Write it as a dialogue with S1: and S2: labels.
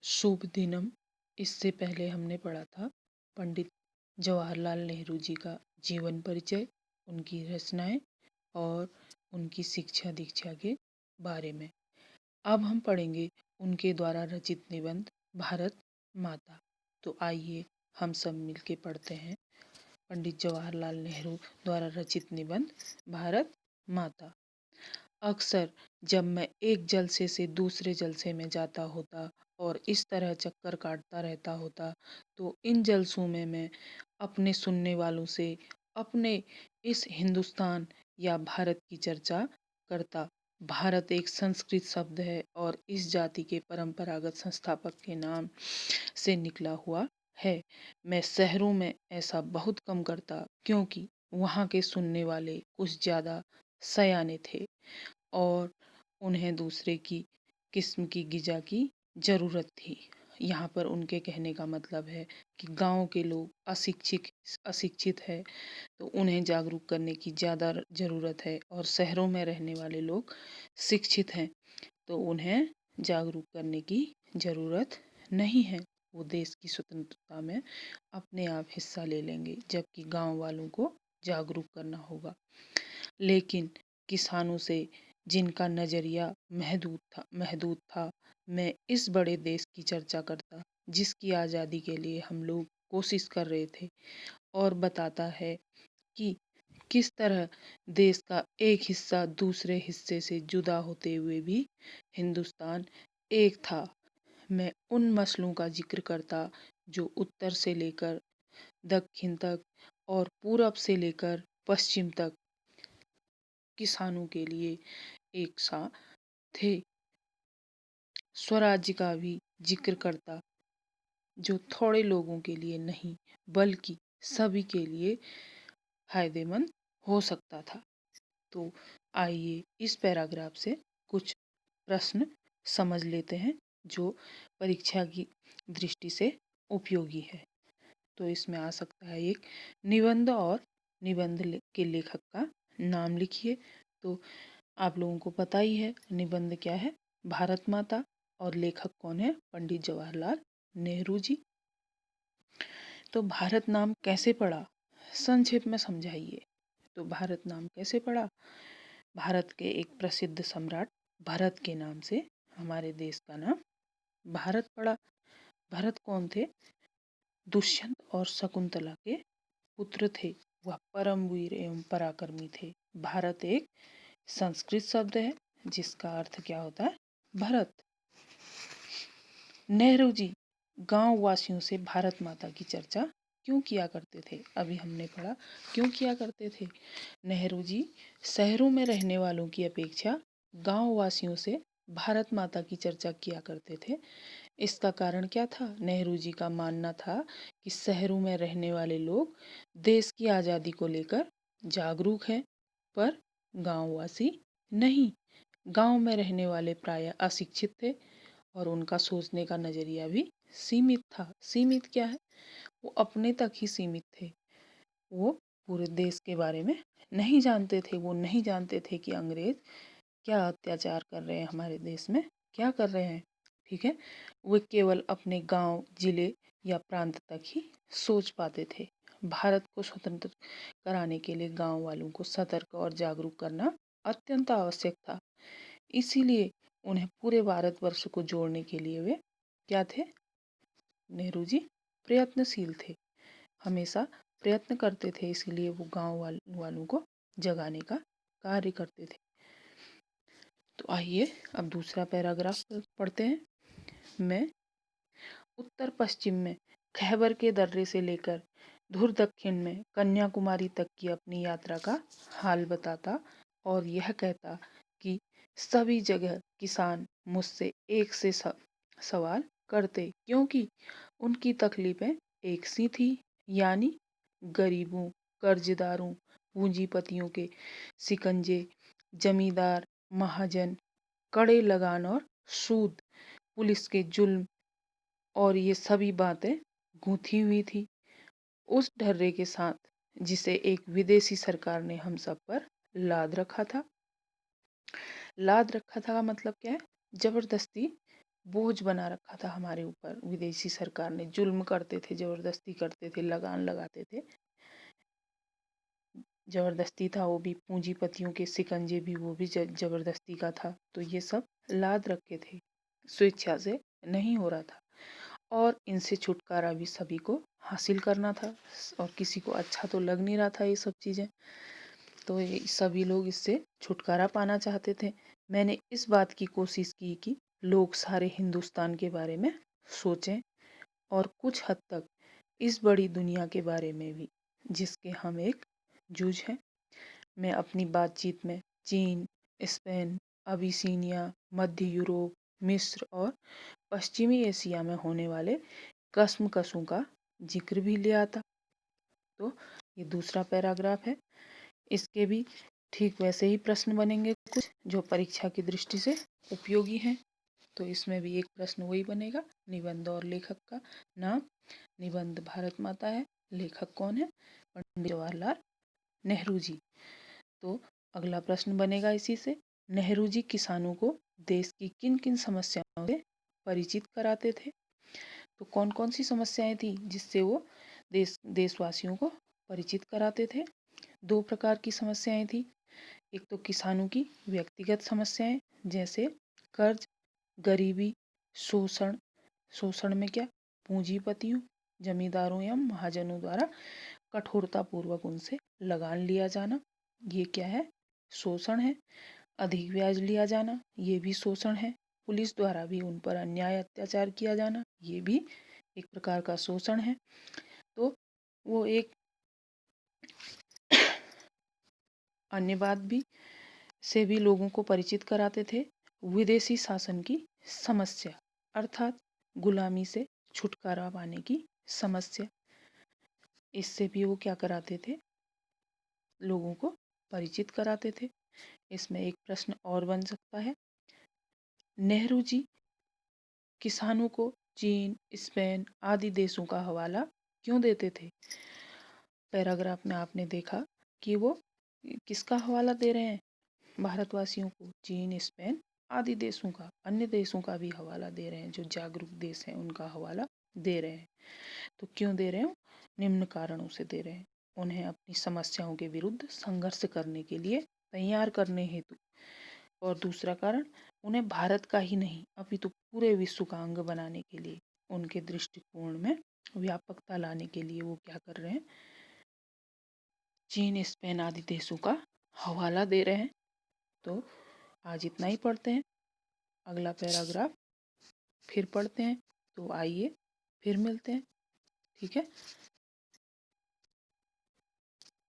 S1: शुभ दिनम। इससे पहले हमने पढ़ा था पंडित जवाहरलाल नेहरू जी का जीवन परिचय, उनकी रचनाएं और उनकी शिक्षा दीक्षा के बारे में। अब हम पढ़ेंगे उनके द्वारा रचित निबंध भारत माता। तो आइए हम सब मिलके पढ़ते हैं पंडित जवाहरलाल नेहरू द्वारा रचित निबंध भारत माता। अक्सर जब मैं एक जलसे से दूसरे जलसे में जाता होता और इस तरह चक्कर काटता रहता होता, तो इन जलसों में मैं अपने सुनने वालों से अपने इस हिंदुस्तान या भारत की चर्चा करता। भारत एक संस्कृत शब्द है और इस जाति के परंपरागत संस्थापक के नाम से निकला हुआ है। मैं शहरों में ऐसा बहुत कम करता क्योंकि वहाँ के सुनने वाले कुछ ज़्यादा सयाने थे और उन्हें दूसरे की किस्म की ग़िज़ा की ज़रूरत थी। यहाँ पर उनके कहने का मतलब है कि गाँव के लोग अशिक्षित है, तो उन्हें जागरूक करने की ज़्यादा ज़रूरत है, और शहरों में रहने वाले लोग शिक्षित हैं तो उन्हें जागरूक करने की ज़रूरत नहीं है। वो देश की स्वतंत्रता में अपने आप हिस्सा ले लेंगे, जबकि गांव वालों को जागरूक करना होगा। लेकिन किसानों से जिनका नज़रिया महदूद था, मैं इस बड़े देश की चर्चा करता जिसकी आज़ादी के लिए हम लोग कोशिश कर रहे थे, और बताता है कि किस तरह देश का एक हिस्सा दूसरे हिस्से से जुदा होते हुए भी हिंदुस्तान एक था। मैं उन मसलों का जिक्र करता जो उत्तर से लेकर दक्षिण तक और पूरब से लेकर पश्चिम तक किसानों के लिए एक सा थे। स्वराज्य का भी जिक्र करता जो थोड़े लोगों के लिए नहीं बल्कि सभी के लिए फायदेमंद हो सकता था। तो आइए इस पैराग्राफ से कुछ प्रश्न समझ लेते हैं जो परीक्षा की दृष्टि से उपयोगी है। तो इसमें आ सकता है एक निबंध, और निबंध के लेखक का नाम लिखिए। तो आप लोगों को पता ही है निबंध क्या है, भारत माता, और लेखक कौन है, पंडित जवाहरलाल नेहरू जी। तो भारत नाम कैसे पड़ा, संक्षेप में समझाइए। तो भारत नाम कैसे पड़ा? भारत के एक प्रसिद्ध सम्राट भरत के नाम से हमारे देश का नाम भारत पड़ा। भरत कौन थे? दुष्यंत और शकुंतला के पुत्र थे। वह परम वीर एवं पराक्रमी थे। भारत एक संस्कृत शब्द है जिसका अर्थ क्या होता है? भरत। नेहरू जी गांव वासियों से भारत माता की चर्चा क्यों किया करते थे? अभी हमने पढ़ा क्यों किया करते थे। नेहरू जी शहरों में रहने वालों की अपेक्षा गांव वासियों से भारत माता की चर्चा किया करते थे। इसका कारण क्या था? नेहरू जी का मानना था कि शहरों में रहने वाले लोग देश की आज़ादी को लेकर जागरूक हैं, पर गांववासी नहीं। गांव में रहने वाले प्रायः अशिक्षित थे और उनका सोचने का नज़रिया भी सीमित था। सीमित क्या है? वो अपने तक ही सीमित थे। वो पूरे देश के बारे में नहीं जानते थे। वो नहीं जानते थे कि अंग्रेज क्या अत्याचार कर रहे हैं हमारे देश में, क्या कर रहे हैं। ठीक है, वे केवल अपने गांव, जिले या प्रांत तक ही सोच पाते थे। भारत को स्वतंत्र कराने के लिए गांव वालों को सतर्क और जागरूक करना अत्यंत आवश्यक था। इसीलिए उन्हें पूरे भारतवर्ष को जोड़ने के लिए वे क्या थे? नेहरू जी प्रयत्नशील थे, हमेशा प्रयत्न करते थे। इसीलिए वो गांव वालों को जगाने का कार्य करते थे। तो आइए अब दूसरा पैराग्राफ पढ़ते हैं। मैं उत्तर पश्चिम में खैबर के दर्रे से लेकर धुर दक्षिण में कन्याकुमारी तक की अपनी यात्रा का हाल बताता और यह कहता कि सभी जगह किसान मुझसे एक से सवाल करते, क्योंकि उनकी तकलीफें एक सी थी, यानी गरीबों, कर्जदारों, पूंजीपतियों के शिकंजे, जमींदार, महाजन, कड़े लगान और सूद, पुलिस के जुल्म, और ये सभी बातें गूंथी हुई थी उस ढर्रे के साथ जिसे एक विदेशी सरकार ने हम सब पर लाद रखा था। लाद रखा था का मतलब क्या है? जबरदस्ती बोझ बना रखा था हमारे ऊपर। विदेशी सरकार ने जुल्म करते थे, जबरदस्ती करते थे, लगान लगाते थे। जबरदस्ती था वो भी, पूंजीपतियों के शिकंजे भी वो भी जबरदस्ती का था। तो ये सब लाद रखे थे, स्वेच्छा से नहीं हो रहा था। और इनसे छुटकारा भी सभी को हासिल करना था, और किसी को अच्छा तो लग नहीं रहा था ये सब चीज़ें। तो ये सभी लोग इससे छुटकारा पाना चाहते थे। मैंने इस बात की कोशिश की कि लोग सारे हिंदुस्तान के बारे में सोचें, और कुछ हद तक इस बड़ी दुनिया के बारे में भी, जिसके हम एक जूझ हैं। मैं अपनी बातचीत में चीन, स्पेन, अबिसिनिया, मध्य यूरोप, मिस्र और पश्चिमी एशिया में होने वाले कशमकशों का जिक्र भी ले आता। तो ये दूसरा पैराग्राफ है। इसके भी ठीक वैसे ही प्रश्न बनेंगे कुछ, जो परीक्षा की दृष्टि से उपयोगी हैं। तो इसमें भी एक प्रश्न वही बनेगा, निबंध और लेखक का नाम। निबंध भारत माता है, लेखक कौन है? पंडित जवाहरलाल नेहरू जी। तो अगला प्रश्न बनेगा इसी से, नेहरू जी किसानों को देश की किन किन समस्याओं से परिचित कराते थे? तो कौन कौन सी समस्याएं थी जिससे वो देशवासियों को परिचित कराते थे? दो प्रकार की समस्याएं थी। एक तो किसानों की व्यक्तिगत समस्याएं, जैसे कर्ज, गरीबी, शोषण। शोषण में क्या? पूंजीपतियों, जमींदारों या महाजनों द्वारा कठोरतापूर्वक उनसे लगान लिया जाना, ये क्या है? शोषण है। अधिक ब्याज लिया जाना, ये भी शोषण है। पुलिस द्वारा भी उन पर अन्याय अत्याचार किया जाना, ये भी एक प्रकार का शोषण है। तो वो एक अन्य बात भी से भी लोगों को परिचित कराते थे, विदेशी शासन की समस्या, अर्थात गुलामी से छुटकारा पाने की समस्या। इससे भी वो क्या कराते थे? लोगों को परिचित कराते थे। इसमें एक प्रश्न और बन सकता है, नेहरू जी किसानों को चीन, स्पेन आदि देशों का हवाला क्यों देते थे? पैराग्राफ में आपने देखा कि वो किसका हवाला दे रहे हैं? भारतवासियों को चीन, स्पेन आदि देशों का, अन्य देशों का भी हवाला दे रहे हैं, जो जागरूक देश हैं उनका हवाला दे रहे हैं। तो क्यों दे रहे हैं? निम्न कारणों से दे रहे हैं, उन्हें अपनी समस्याओं के विरुद्ध संघर्ष करने के लिए तैयार करने हेतु। और दूसरा कारण, उन्हें भारत का ही नहीं अपितु पूरे विश्व का अंग बनाने के लिए, उनके दृष्टिकोण में व्यापकता लाने के लिए वो क्या कर रहे हैं? चीन, स्पेन आदि देशों का हवाला दे रहे हैं। तो आज इतना ही पढ़ते हैं, अगला पैराग्राफ फिर पढ़ते हैं। तो आइए फिर मिलते हैं, ठीक है।